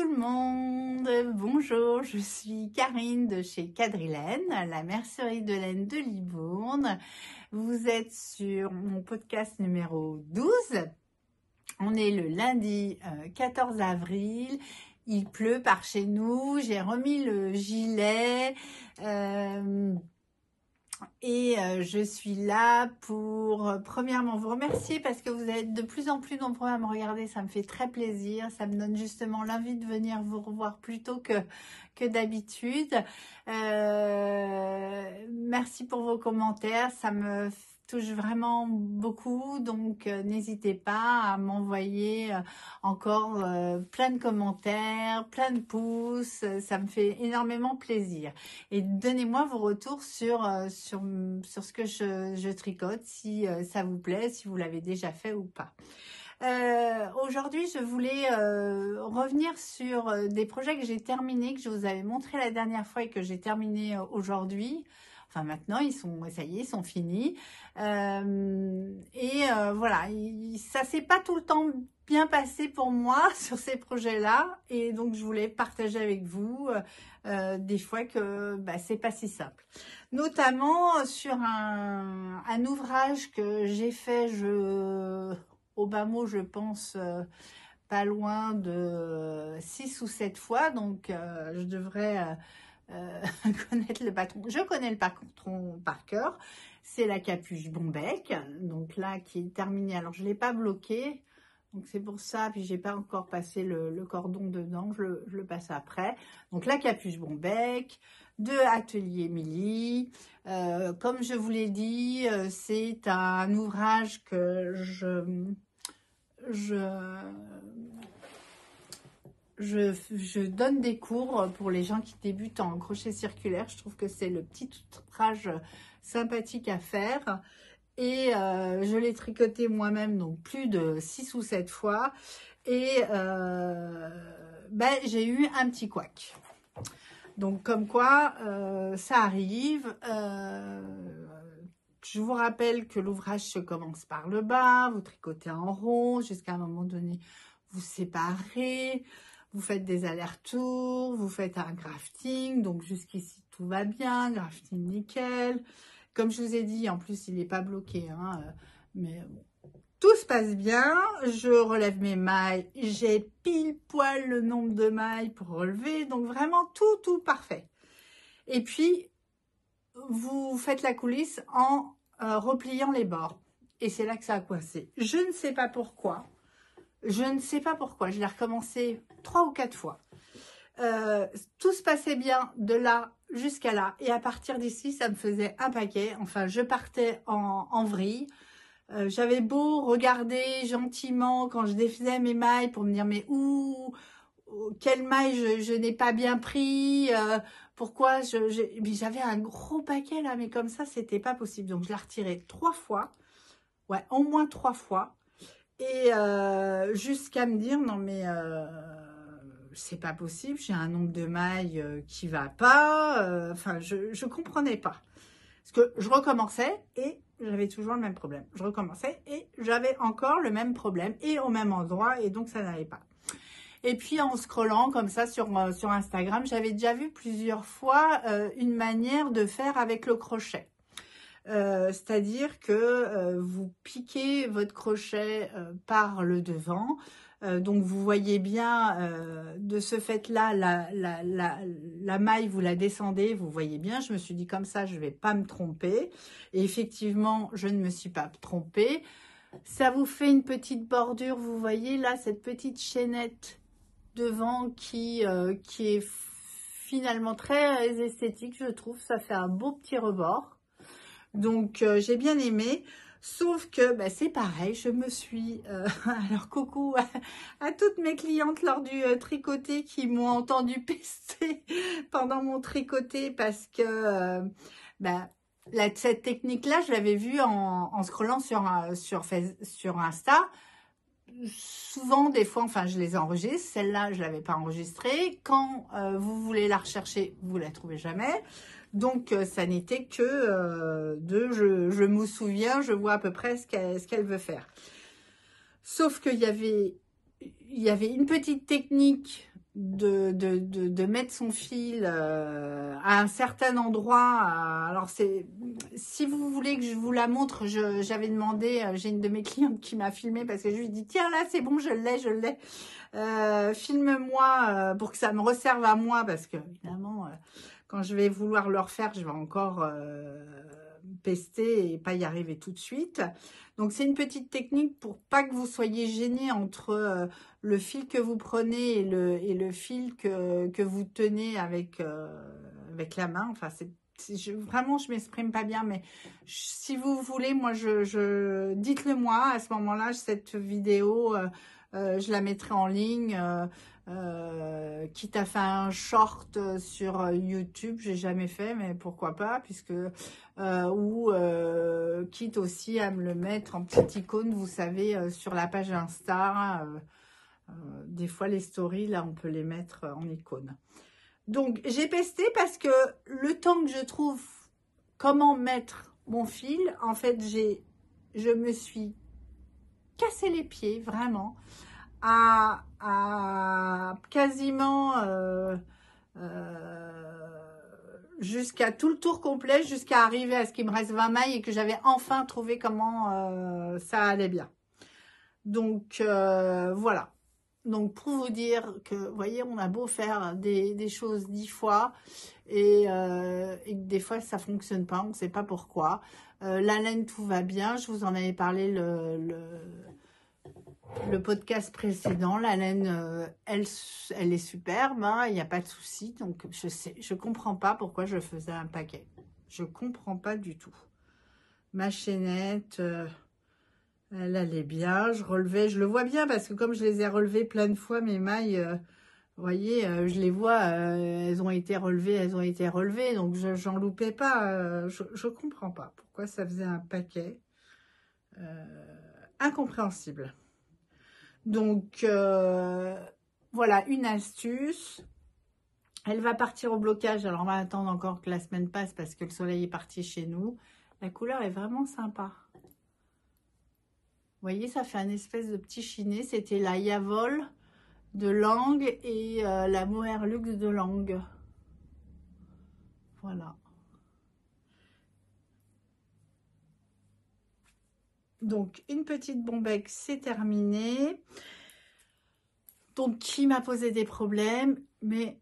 le monde, bonjour, je suis Karine de chez Quadrilaine, la mercerie de laine de Libourne. Vous êtes sur mon podcast numéro 12. On est le lundi 14 avril, il pleut par chez nous, j'ai remis le gilet et je suis là pour premièrement vous remercier parce que vous êtes de plus en plus nombreux à me regarder, ça me fait très plaisir, ça me donne justement l'envie de venir vous revoir plus tôt que d'habitude. Merci pour vos commentaires, ça me touche vraiment beaucoup, donc n'hésitez pas à m'envoyer encore plein de commentaires, plein de pouces, ça me fait énormément plaisir. Et donnez-moi vos retours sur ce que je tricote, si ça vous plaît, si vous l'avez déjà fait ou pas. Aujourd'hui, je voulais revenir sur des projets que j'ai terminés, que je vous avais montré la dernière fois et que j'ai terminé aujourd'hui. Enfin, maintenant, ça y est, ils sont finis. Voilà, ça s'est pas tout le temps bien passé pour moi sur ces projets-là. Et donc, je voulais partager avec vous des fois que c'est pas si simple. Notamment sur un ouvrage que j'ai fait, au bas mot, je pense, pas loin de 6 ou 7 fois. Donc, je devrais... connaître le patron. Je connais le patron par cœur. C'est la capuche Bombec. Donc là, qui est terminée. Alors, je ne l'ai pas bloqué. Donc, c'est pour ça. Puis, j'ai pas encore passé le cordon dedans. Je le passe après. Donc, la capuche Bombec de Atelier Milly. Comme je vous l'ai dit, c'est un ouvrage que je donne des cours pour les gens qui débutent en crochet circulaire. Je trouve que c'est le petit ouvrage sympathique à faire. Et je l'ai tricoté moi-même, donc plus de 6 ou 7 fois. Et j'ai eu un petit couac. Donc comme quoi, ça arrive. Je vous rappelle que l'ouvrage se commence par le bas. Vous tricotez en rond jusqu'à un moment donné, vous séparez. Vous faites des allers-retours, vous faites un grafting, donc jusqu'ici tout va bien, grafting nickel. Comme je vous ai dit, en plus il n'est pas bloqué, mais bon. Tout se passe bien, je relève mes mailles, j'ai pile poil le nombre de mailles pour relever, donc vraiment tout parfait. Et puis, vous faites la coulisse en repliant les bords. Et c'est là que ça a coincé. Je ne sais pas pourquoi. Je l'ai recommencé 3 ou 4 fois. Tout se passait bien de là jusqu'à là. Et à partir d'ici, ça me faisait un paquet. Enfin, je partais en vrille. J'avais beau regarder gentiment quand je défaisais mes mailles pour me dire, mais quelle maille je n'ai pas bien pris, pourquoi j'avais un gros paquet là, mais comme ça, c'était pas possible. Donc, je l'ai retiré 3 fois. Ouais, au moins 3 fois. Et jusqu'à me dire, non mais c'est pas possible, j'ai un nombre de mailles qui va pas. Enfin, je comprenais pas. Parce que je recommençais et j'avais toujours le même problème. Je recommençais et j'avais encore le même problème et au même endroit et donc ça n'allait pas. Et puis en scrollant comme ça sur Instagram, j'avais déjà vu plusieurs fois une manière de faire avec le crochet. C'est-à-dire que vous piquez votre crochet par le devant, donc vous voyez bien de ce fait-là la maille, vous la descendez, vous voyez bien. Je me suis dit comme ça, je ne vais pas me tromper. Et effectivement, je ne me suis pas trompée. Ça vous fait une petite bordure, vous voyez là, cette petite chaînette devant qui est finalement très esthétique, je trouve. Ça fait un beau petit rebord. Donc, j'ai bien aimé, sauf que c'est pareil, je me suis... alors, coucou à toutes mes clientes lors du tricoté qui m'ont entendu pester pendant mon tricoté parce que cette technique-là, je l'avais vue en scrollant sur Insta. Souvent, des fois, enfin, je les enregistre. Celle-là, je ne l'avais pas enregistrée. Quand vous voulez la rechercher, vous ne la trouvez jamais. Donc, ça n'était que je me souviens, je vois à peu près ce qu'elle veut faire. Sauf qu'il y avait une petite technique de mettre son fil à un certain endroit. Alors, si vous voulez que je vous la montre, j'avais demandé, j'ai une de mes clientes qui m'a filmé parce que je lui ai dit, tiens, là, c'est bon, je l'ai. Filme-moi pour que ça me resserve à moi parce que, évidemment, quand je vais vouloir le refaire, je vais encore pester et pas y arriver tout de suite. Donc, c'est une petite technique pour pas que vous soyez gêné entre le fil que vous prenez et le fil que vous tenez avec la main. Enfin, vraiment, je m'exprime pas bien, mais si vous voulez, moi, dites-le moi. À ce moment-là, cette vidéo, je la mettrai en ligne. Quitte à faire un short sur YouTube, j'ai jamais fait, mais pourquoi pas, puisque ou quitte aussi à me le mettre en petite icône, vous savez, sur la page Insta. Des fois, les stories, là, on peut les mettre en icône. Donc, j'ai pesté parce que le temps que je trouve comment mettre mon fil, en fait, je me suis cassé les pieds, vraiment, à quasiment jusqu'à tout le tour complet, jusqu'à arriver à ce qu'il me reste 20 mailles et que j'avais enfin trouvé comment ça allait bien. Donc, voilà. Donc, pour vous dire que, vous voyez, on a beau faire des choses 10 fois et que des fois, ça fonctionne pas, on ne sait pas pourquoi. La laine, tout va bien. Je vous en avais parlé le podcast précédent. La laine, elle est superbe, hein, il n'y a pas de souci. Donc, je comprends pas pourquoi je faisais un paquet. Je comprends pas du tout. Ma chaînette... elle allait bien, je relevais, je le vois bien parce que comme je les ai relevées plein de fois, mes mailles, vous voyez, je les vois, elles ont été relevées, donc j'en loupais pas. Je comprends pas pourquoi ça faisait un paquet. Incompréhensible. Donc, voilà, une astuce. Elle va partir au blocage, alors on va attendre encore que la semaine passe parce que le soleil est parti chez nous. La couleur est vraiment sympa. Vous voyez, ça fait un espèce de petit chiné. C'était la Yavol de Langue et la Mohair Luxe de Langue. Voilà. Donc, une petite bombec, c'est terminé. Donc, qui m'a posé des problèmes, mais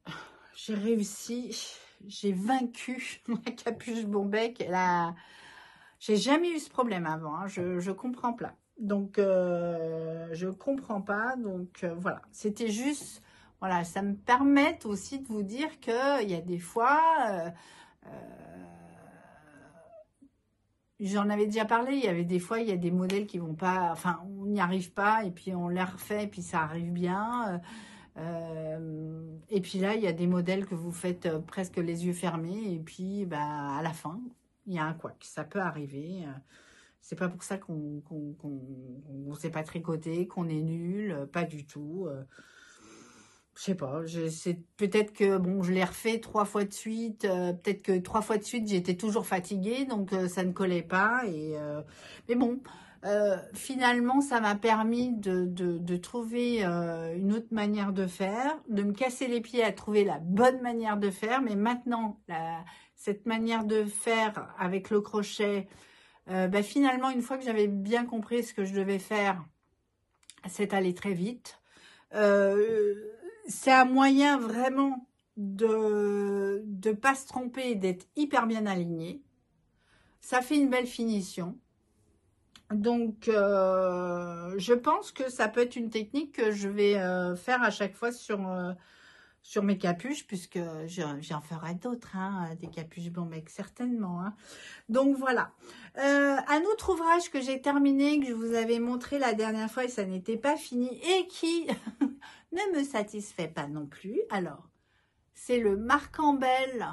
j'ai réussi. J'ai vaincu la capuche bombec. J'ai jamais eu ce problème avant. Hein. Je comprends pas. Donc, je comprends pas. Donc, voilà. C'était juste, voilà, ça me permet aussi de vous dire qu'il y a des fois, j'en avais déjà parlé, il y avait des fois, il y a des modèles qui vont pas, enfin, on n'y arrive pas, et puis on les refait, et puis ça arrive bien. Et puis là, il y a des modèles que vous faites presque les yeux fermés, et puis bah, à la fin, il y a un couac. Ça peut arriver. C'est pas pour ça qu'on sait pas tricoter, qu'on est nul, pas du tout. Je sais pas, peut-être que bon, je l'ai refait 3 fois de suite, peut-être que 3 fois de suite j'étais toujours fatiguée, donc ça ne collait pas. Mais bon, finalement ça m'a permis de trouver une autre manière de faire, de me casser les pieds à trouver la bonne manière de faire. Mais maintenant, cette manière de faire avec le crochet, bah, finalement, une fois que j'avais bien compris ce que je devais faire, c'est allé très vite. C'est un moyen vraiment de ne pas se tromper, d'être hyper bien aligné. Ça fait une belle finition. Donc, je pense que ça peut être une technique que je vais faire à chaque fois sur mes capuches, puisque j'en ferai d'autres, hein, des capuches bombec, certainement. Hein. Donc, voilà. Un autre ouvrage que j'ai terminé, que je vous avais montré la dernière fois et ça n'était pas fini, et qui ne me satisfait pas non plus. Alors, c'est le Marc-en-Belle,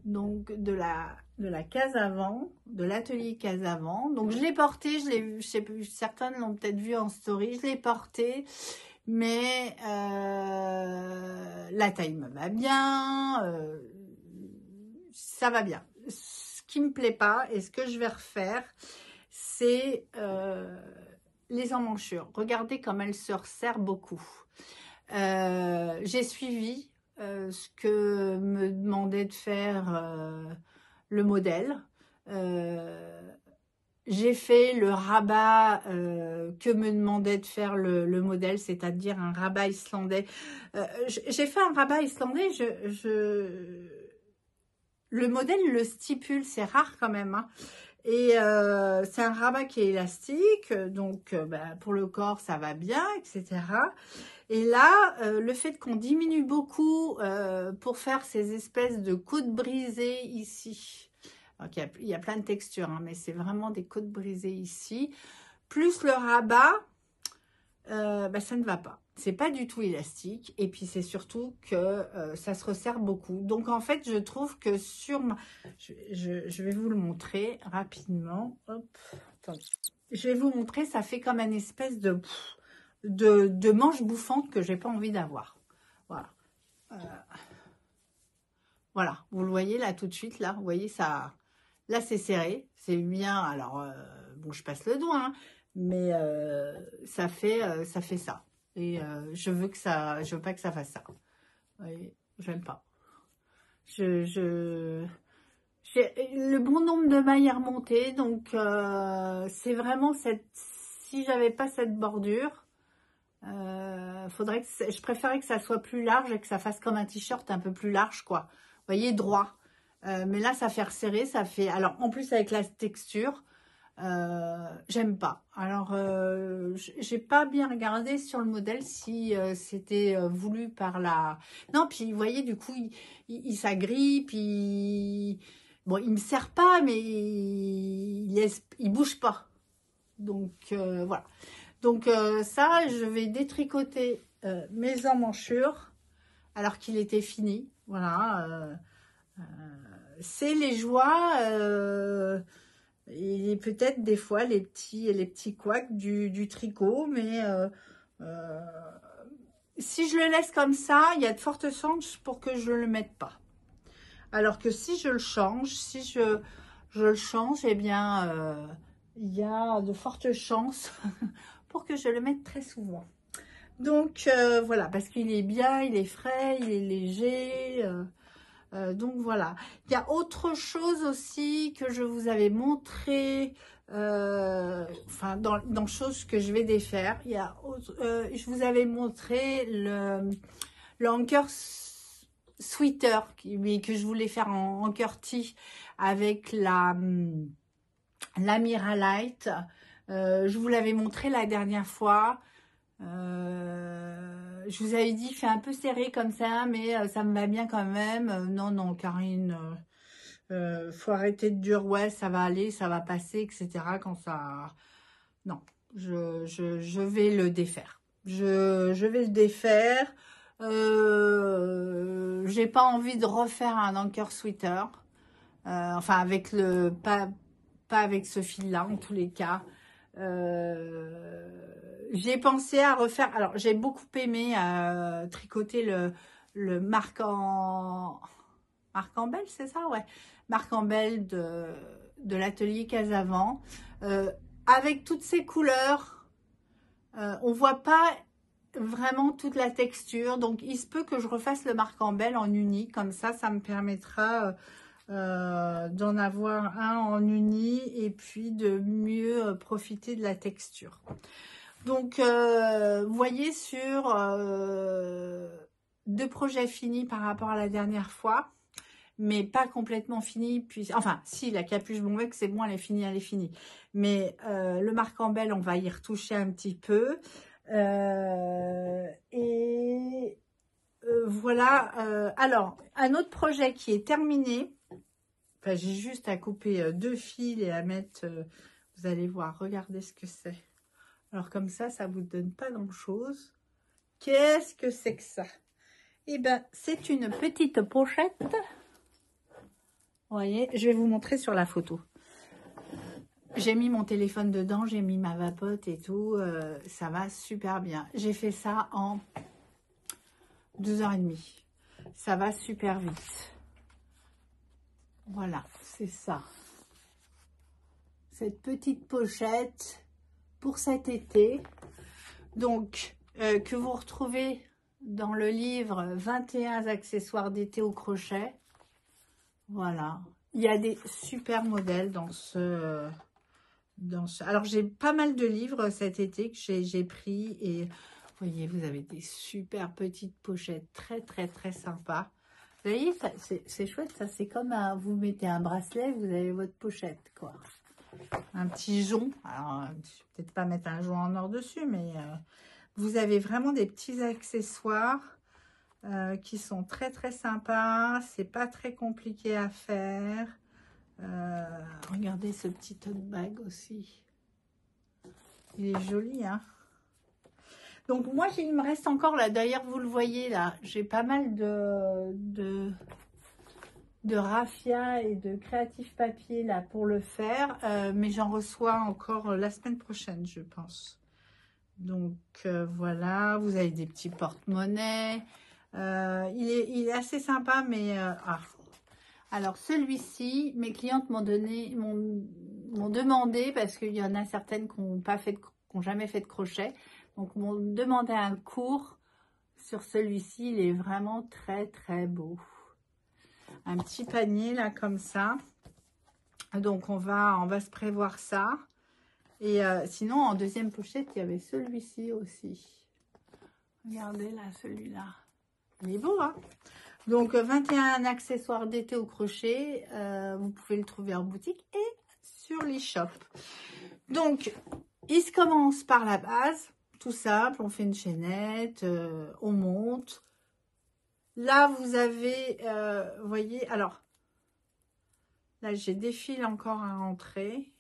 donc de la case avant, de l'atelier case avant. Donc, je l'ai porté, je sais plus, certains l'ont peut-être vu en story, je l'ai porté. Mais la taille me va bien, ça va bien. Ce qui me plaît pas et ce que je vais refaire, c'est les emmanchures. Regardez comme elle se resserre beaucoup. J'ai suivi ce que me demandait de faire le modèle. J'ai fait le rabat que me demandait de faire le modèle, c'est-à-dire un rabat islandais. J'ai fait un rabat islandais, le modèle le stipule, c'est rare quand même, hein. Et c'est un rabat qui est élastique, donc bah, pour le corps ça va bien, etc. Et là, le fait qu'on diminue beaucoup pour faire ces espèces de côtes brisées ici, donc, il y a plein de textures, hein, mais c'est vraiment des côtes brisées ici, plus le rabat, bah, ça ne va pas. C'est pas du tout élastique, et puis c'est surtout que ça se resserre beaucoup. Donc en fait, je trouve que sur ma... Je vais vous le montrer rapidement. Hop, attendez. Je vais vous montrer, ça fait comme une espèce de manche bouffante que j'ai pas envie d'avoir. Voilà. Voilà, vous le voyez là tout de suite, là, vous voyez ça, là c'est serré, c'est bien, alors, bon je passe le doigt, hein, mais ça fait ça. Et je veux pas que ça fasse ça. Vous voyez, j'aime pas. J'ai le bon nombre de mailles à remonter, donc c'est vraiment si j'avais pas cette bordure, je préférais que ça soit plus large et que ça fasse comme un t-shirt un peu plus large, quoi. Vous voyez, droit. Mais là, ça fait resserrer, ça fait... Alors, en plus, avec la texture, j'aime pas. Alors, j'ai pas bien regardé sur le modèle si c'était voulu par la... Non, puis, vous voyez, du coup, il s'agrippe, bon, il me sert pas, mais il bouge pas. Donc, voilà. Donc ça, je vais détricoter mes emmanchures alors qu'il était fini. Voilà. C'est les joies et peut-être des fois les petits couacs du tricot. Mais si je le laisse comme ça, il y a de fortes chances pour que je ne le mette pas. Alors que si je le change, je le change, eh bien, il y a de fortes chances pour que je le mette très souvent. Donc voilà, parce qu'il est bien, il est frais, il est léger. Donc voilà. Il y a autre chose aussi que je vous avais montré, enfin dans choses que je vais défaire. Je vous avais montré le Anchor Sweater que je voulais faire en Curti avec la Mira-Lite. Je vous l'avais montré la dernière fois. Je vous avais dit, fait un peu serré comme ça, mais ça me va bien quand même. Non, Karine, faut arrêter de dire, ouais, ça va aller, ça va passer, etc. Quand ça... Non, je vais le défaire. Je vais le défaire. J'ai pas envie de refaire un Anchor Sweater. Enfin, avec pas avec ce fil-là, en tous les cas. J'ai pensé à refaire... Alors, j'ai beaucoup aimé tricoter le Marc en Belle, c'est ça? Ouais. Marc en Belle de l'atelier Casavant. Avec toutes ces couleurs, on voit pas vraiment toute la texture. Donc, il se peut que je refasse le Marc en Belle en uni. Comme ça me permettra... d'en avoir un en uni et puis de mieux profiter de la texture. Donc vous voyez sur 2 projets finis par rapport à la dernière fois, mais pas complètement finis, puis enfin si, la capuche bombec c'est bon, elle est finie, mais le Marc en Belle on va y retoucher un petit peu et voilà. Alors un autre projet qui est terminé. Enfin, j'ai juste à couper 2 fils et à mettre, vous allez voir, regardez ce que c'est. Alors comme ça vous ne donne pas grand-chose. Qu'est-ce que c'est que ça? Eh bien, c'est une petite pochette. Vous voyez, je vais vous montrer sur la photo. J'ai mis mon téléphone dedans, j'ai mis ma vapote et tout. Ça va super bien. J'ai fait ça en 2h30. Ça va super vite. Voilà, c'est ça. Cette petite pochette pour cet été. Donc, que vous retrouvez dans le livre 21 accessoires d'été au crochet. Voilà. Il y a des super modèles dans ce... Alors, j'ai pas mal de livres cet été que j'ai pris. Et vous voyez, vous avez des super petites pochettes très, très, très sympas. Vous voyez, c'est chouette, ça. C'est comme vous mettez un bracelet, vous avez votre pochette, quoi. Un petit jonc. Alors, je vais peut-être pas mettre un jonc en or dessus, mais vous avez vraiment des petits accessoires qui sont très, très sympas. C'est pas très compliqué à faire. Regardez ce petit tote bag aussi. Il est joli, hein. Donc, moi, il me reste encore, là, d'ailleurs, vous le voyez, là, j'ai pas mal de raffia et de créatif papier, là, pour le faire. Mais j'en reçois encore la semaine prochaine, je pense. Donc, voilà, vous avez des petits porte-monnaies. Il est assez sympa, mais... Alors, celui-ci, mes clientes m'ont demandé, parce qu'il y en a certaines qui n'ont jamais fait de crochet, donc m'ont demandé un cours sur celui-ci. Il est vraiment très, très beau. Un petit panier, là, comme ça. Donc, on va se prévoir ça. Et sinon, en deuxième pochette, il y avait celui-ci aussi. Regardez, là, celui-là. Il est beau, hein? Donc, 21 accessoires d'été au crochet. Vous pouvez le trouver en boutique et sur l'e-shop. Donc, il se commence par la base. Tout simple, on fait une chaînette, on monte. Là, vous avez, vous voyez, alors, là, j'ai des fils encore à rentrer.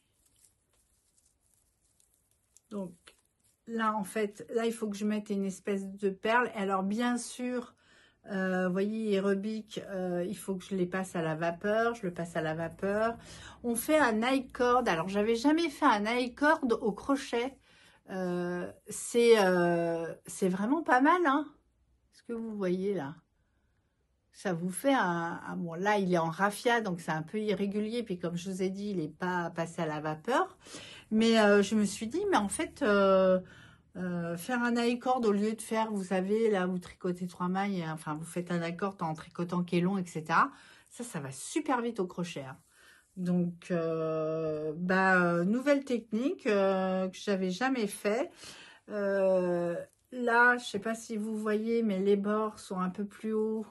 Donc, là, en fait, là, il faut que je mette une espèce de perle. Et alors, bien sûr, vous voyez, il rebique, il faut que je les passe à la vapeur. Je le passe à la vapeur. On fait un high cord. Alors, j'avais jamais fait un high cord au crochet. C'est vraiment pas mal, hein. Ce que vous voyez là. Ça vous fait bon, là, il est en raffia, donc c'est un peu irrégulier. Puis, comme je vous ai dit, il n'est pas passé à la vapeur. Mais je me suis dit, mais en fait, faire un high cord au lieu de faire, vous savez, là, vous tricotez 3 mailles, enfin, vous faites un high cord en tricotant qui est long, etc. Ça va super vite au crochet, hein. Donc, nouvelle technique que j'avais jamais fait. Là, je sais pas si vous voyez, mais les bords sont un peu plus hauts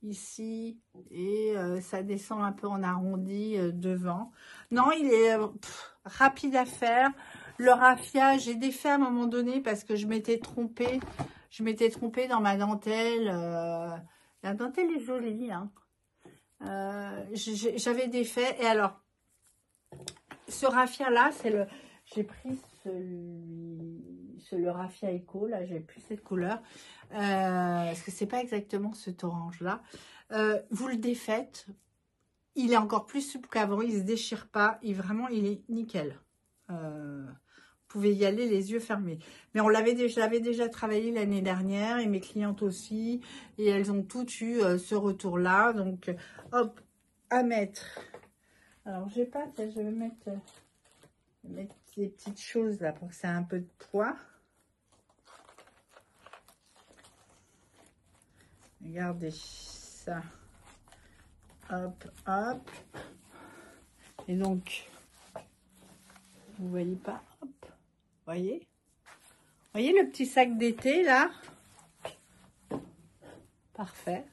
ici et ça descend un peu en arrondi devant. Non, il est rapide à faire. Le raffia, j'ai défait à un moment donné parce que je m'étais trompée. Je m'étais trompée dans ma dentelle. La dentelle est jolie, hein. J'avais défait. Et alors, ce raffia là, j'ai pris le raffia Eco, là, j'ai plus cette couleur, parce que c'est pas exactement cet orange là. Vous le défaites, il est encore plus souple qu'avant, il se déchire pas, il est nickel. Vous pouvez y aller les yeux fermés. Mais je l'avais déjà travaillé l'année dernière et mes clientes aussi, et elles ont toutes eu ce retour là. Donc hop, à mettre. Alors j'ai pas, je vais mettre des petites choses là pour que ça ait un peu de poids. Regardez ça. Hop, hop. Et donc, vous voyez pas, hop. Voyez le petit sac d'été là? Parfait.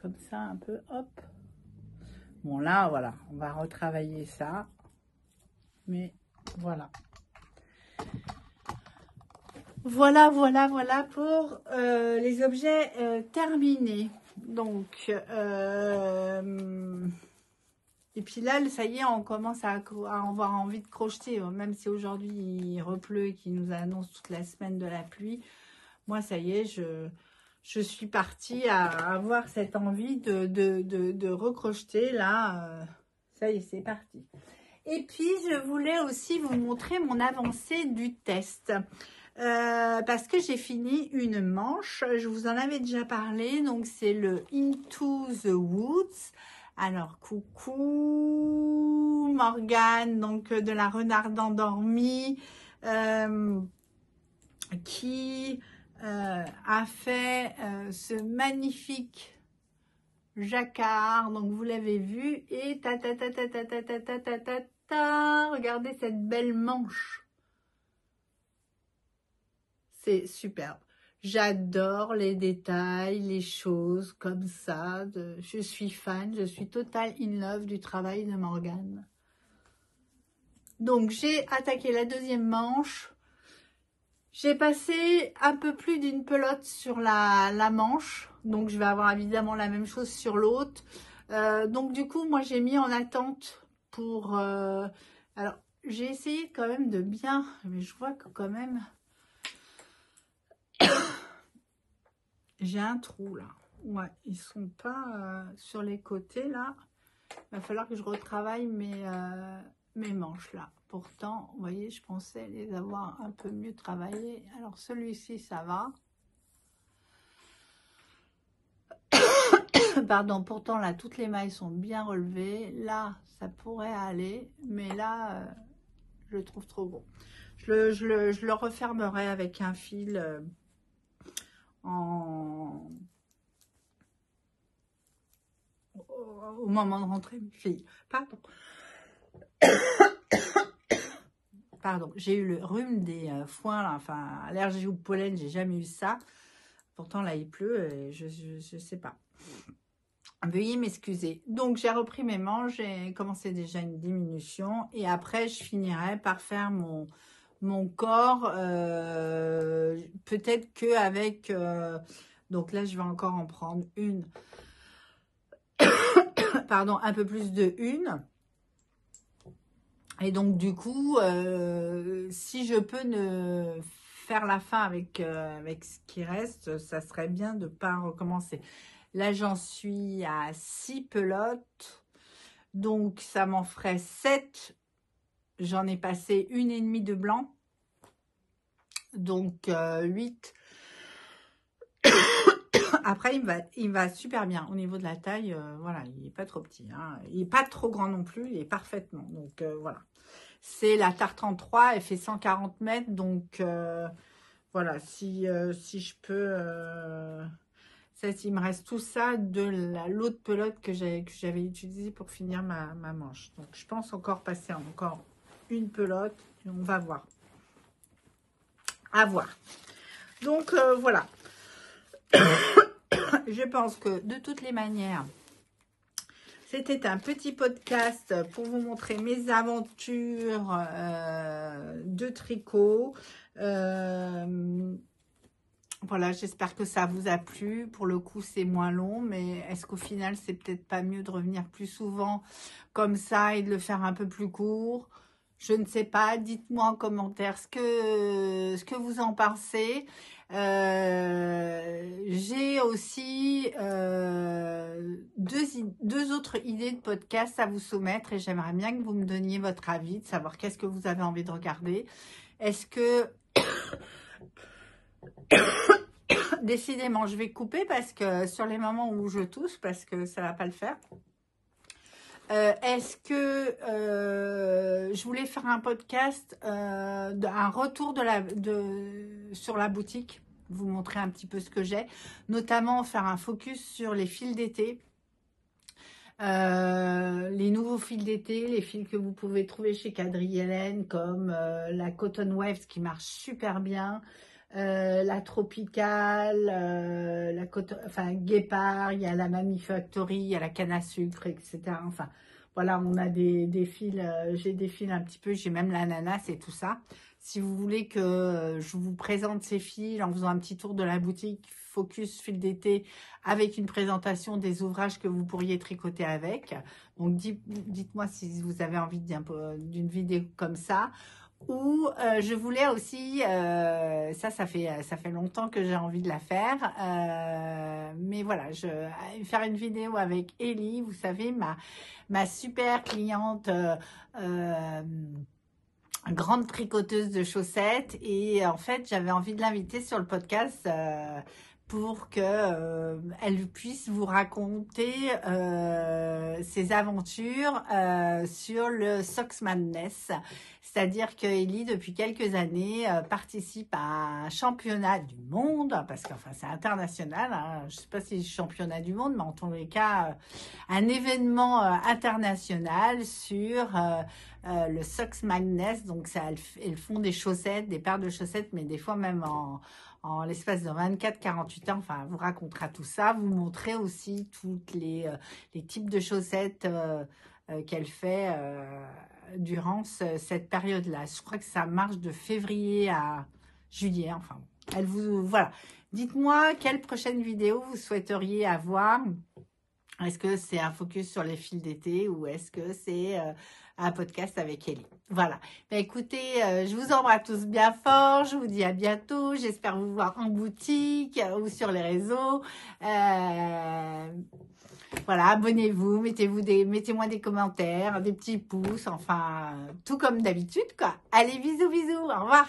Comme ça un peu, hop. Bon là, voilà, on va retravailler ça. Mais voilà. Voilà pour les objets terminés. Donc, et puis là, ça y est, on commence à avoir envie de crocheter. Même si aujourd'hui, il repleut et qu'il nous annonce toute la semaine de la pluie. Moi, ça y est, je suis partie à avoir cette envie de recrocheter. Là, ça y est, c'est parti. Et puis, je voulais aussi vous montrer mon avancée du test. Parce que j'ai fini une manche. Je vous en avais déjà parlé. Donc, c'est le Into the Woods. Alors, coucou Morgane, donc de la renarde endormie, qui a fait ce magnifique jacquard, donc vous l'avez vu, et regardez cette belle manche, c'est superbe. J'adore les détails, les choses comme ça, je suis fan, je suis total in love du travail de Morgane. Donc j'ai attaqué la deuxième manche, j'ai passé un peu plus d'une pelote sur la manche, donc je vais avoir évidemment la même chose sur l'autre. Donc du coup, moi j'ai mis en attente pour... alors, j'ai essayé quand même de bien, mais je vois que quand même... j'ai un trou là. Ouais, ils sont pas sur les côtés là. Il va falloir que je retravaille mes manches là. Pourtant, vous voyez, je pensais les avoir un peu mieux travaillés. Alors celui-ci, ça va. Pardon, pourtant là, toutes les mailles sont bien relevées. Là, ça pourrait aller, mais là, je le trouve trop gros. Je le refermerai avec un fil au moment de rentrer mes filles. Pardon. Pardon, j'ai eu le rhume des foins, là, enfin, allergie au pollen, j'ai jamais eu ça. Pourtant, là, il pleut et je sais pas. Veuillez m'excuser. Donc, j'ai repris mes manches, j'ai commencé déjà une diminution. Et après, je finirai par faire mon corps. Peut-être qu'avec... donc là, je vais encore en prendre une. Pardon, un peu plus de une. Et donc, du coup, si je peux ne faire la fin avec ce qui reste, ça serait bien de ne pas recommencer. Là, j'en suis à 6 pelotes. Donc, ça m'en ferait 7. J'en ai passé 1,5 de blanc. Donc, 8. Après, il va super bien. Au niveau de la taille, voilà, il n'est pas trop petit. Hein. Il n'est pas trop grand non plus. Il est parfaitement. Donc, voilà. C'est la tarte en 3. Elle fait 140 mètres. Donc, voilà. Si je peux... il me reste tout ça de l'autre pelote que j'avais utilisée pour finir ma manche. Donc, je pense encore passer encore une pelote. Et on va voir. À voir. Donc, voilà. Je pense que de toutes les manières, c'était un petit podcast pour vous montrer mes aventures de tricot. Voilà, j'espère que ça vous a plu. Pour le coup, c'est moins long, mais est-ce qu'au final, c'est peut-être pas mieux de revenir plus souvent comme ça et de le faire un peu plus court? Je ne sais pas. Dites-moi en commentaire ce que vous en pensez. J'ai aussi deux autres idées de podcast à vous soumettre et j'aimerais bien que vous me donniez votre avis, de savoir qu'est-ce que vous avez envie de regarder. Est-ce que... Décidément, je vais couper parce que sur les moments où je tousse, parce que ça va pas le faire. Est-ce que je voulais faire un podcast, un retour sur la boutique, vous montrer un petit peu ce que j'ai, notamment faire un focus sur les fils d'été, les nouveaux fils d'été, les fils que vous pouvez trouver chez Quadrille comme la Cotton Waves qui marche super bien, la Tropicale, la enfin Guépard, il y a la Mamie Factory, il y a la canne à sucre, etc. Enfin, voilà, on a des fils, j'ai des fils un petit peu, j'ai même l'ananas et tout ça. Si vous voulez que je vous présente ces fils en faisant un petit tour de la boutique Focus fil d'été avec une présentation des ouvrages que vous pourriez tricoter avec. Donc, dites-moi si vous avez envie d'une vidéo comme ça. Ou je voulais aussi, ça fait longtemps que j'ai envie de la faire, mais voilà, faire une vidéo avec Ellie, vous savez, ma super cliente, grande tricoteuse de chaussettes, et en fait, j'avais envie de l'inviter sur le podcast pour que elle puisse vous raconter ses aventures sur le Socks Madness. C'est-à-dire que Ellie, depuis quelques années, participe à un championnat du monde, parce qu'enfin c'est international, hein, je ne sais pas si c'est championnat du monde, mais en tous les cas, un événement international sur le Socks Madness. Donc ça, elles font des chaussettes, des paires de chaussettes, mais des fois même en l'espace de 24-48 heures. Enfin, elle vous racontera tout ça, vous montrez aussi toutes les types de chaussettes qu'elle fait durant cette période-là. Je crois que ça marche de février à juillet. Enfin, elle vous... Voilà. Dites-moi quelle prochaine vidéo vous souhaiteriez avoir. Est-ce que c'est un focus sur les fils d'été ou est-ce que c'est un podcast avec Ellie? Voilà. Ben, écoutez, je vous embrasse tous bien fort. Je vous dis à bientôt. J'espère vous voir en boutique ou sur les réseaux. Voilà, abonnez-vous, mettez-moi des commentaires, des petits pouces, enfin, tout comme d'habitude, quoi. Allez, bisous, bisous, au revoir.